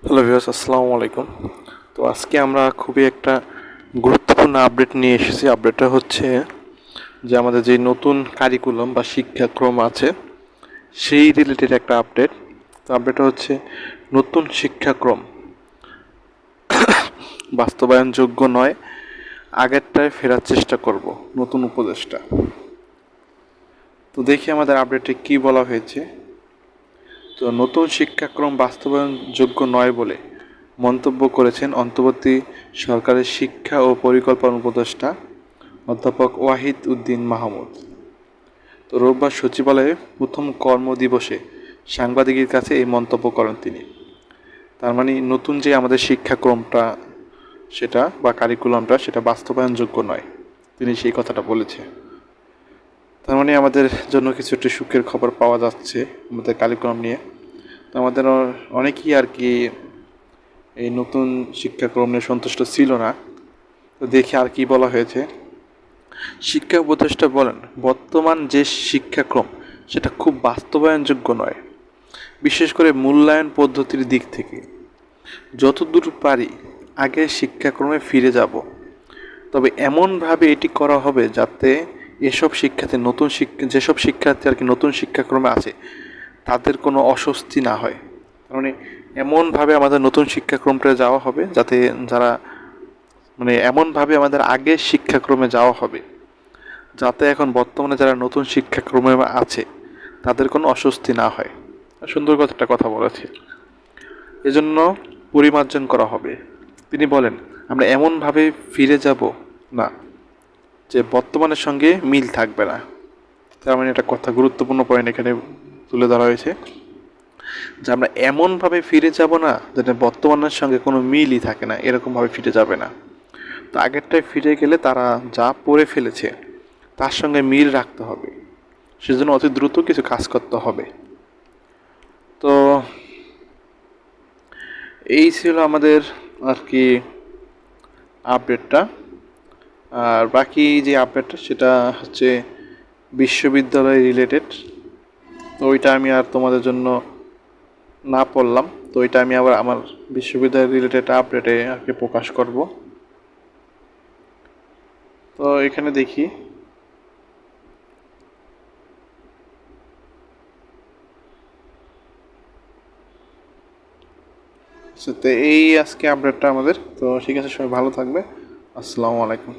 Hello viewers, আসসালামু আলাইকুম। তো আজকে আমরা খুবই একটা গুরুত্বপূর্ণ আপডেট নিয়ে এসেছি। আপডেটটা হচ্ছে যে আমাদের যে নতুন কারিকুলাম বা শিক্ষাক্রম আছে সেই রিলেটেড একটা আপডেট। তো আপডেটটা হচ্ছে নতুন শিক্ষাক্রম বাস্তবায়নযোগ্য নয়, আগেরটায় ফেরার চেষ্টা করব, নতুন উপদেষ্টা। তো দেখি আমাদের আপডেটে কি বলা হয়েছে। তো নতুন শিক্ষাক্রম বাস্তবায়নযোগ্য নয় বলে মন্তব্য করেছেন অন্তর্বর্তী সরকারের শিক্ষা ও পরিকল্পনা উপদেষ্টা অধ্যাপক ওয়াহিদ উদ্দিন মাহমুদ। তো রোববার সচিবালয়ে প্রথম কর্মদিবসে সাংবাদিকের কাছে এই মন্তব্য করেন তিনি। তার মানে নতুন যে আমাদের শিক্ষাক্রমটা সেটা বা কারিকুলামটা সেটা বাস্তবায়নযোগ্য নয়, তিনি সেই কথাটা বলেছে। তার মানে আমাদের জন্য কিছু একটি সুখের খবর পাওয়া যাচ্ছে আমাদের কারিকুলাম নিয়ে। তো আমাদের অনেকেই আর কি এই নতুন শিক্ষাক্রম নিয়ে সন্তুষ্ট ছিল না। তো দেখি আর কি বলা হয়েছে। শিক্ষা উপদেষ্টা বলেন, বর্তমান যে শিক্ষাক্রম সেটা খুব বাস্তবায়নযোগ্য নয়, বিশেষ করে মূল্যায়ন পদ্ধতির দিক থেকে। যতদূর পারি আগের শিক্ষাক্রমে ফিরে যাব, তবে এমনভাবে এটি করা হবে যাতে এসব শিক্ষার্থী যেসব শিক্ষার্থী আর কি নতুন শিক্ষাক্রমে আছে তাদের কোনো অস্বস্তি না হয়। মানে এমনভাবে আমাদের নতুন শিক্ষাক্রমটা যাওয়া হবে যাতে যারা এমনভাবে আমাদের আগের শিক্ষাক্রমে যাওয়া হবে যাতে এখন বর্তমানে যারা নতুন শিক্ষাক্রমে আছে তাদের কোনো অস্বস্তি না হয়। সুন্দর একটা কথা বলেছে। এজন্য পরিমার্জন করা হবে। তিনি বলেন, আমরা এমনভাবে ফিরে যাব না যে বর্তমানের সঙ্গে মিল থাকবে না। তার মানে একটা কথা, গুরুত্বপূর্ণ পয়েন্ট এখানে তুলে ধরা হয়েছে যে আমরা এমনভাবে ফিরে যাব না যেটা বর্তমানের সঙ্গে কোনো মিলই থাকে না, এরকমভাবে ফিরে যাবে না। তো আগেরটায় ফিরে গেলে তারা যা পড়ে ফেলেছে তার সঙ্গে মিল রাখতে হবে, সেজন্য অতি দ্রুত কিছু কাজ করতে হবে। তো এই ছিল আমাদের আর কি আপডেটটা। আর বাকি যে আপডেটটা সেটা হচ্ছে বিশ্ববিদ্যালয় রিলেটেড। তো ওইটা আমি আর তোমাদের জন্য না পড়লাম, তো ওইটা আমি আবার আমার বিশ্ববিদ্যালয় রিলেটেড আপডেটে আর কি প্রকাশ করব। তো এখানে দেখি তো এই আজকে আপডেটটা আমাদের। তো ঠিক আছে, সবাই ভালো থাকবে। আসসালামু আলাইকুম।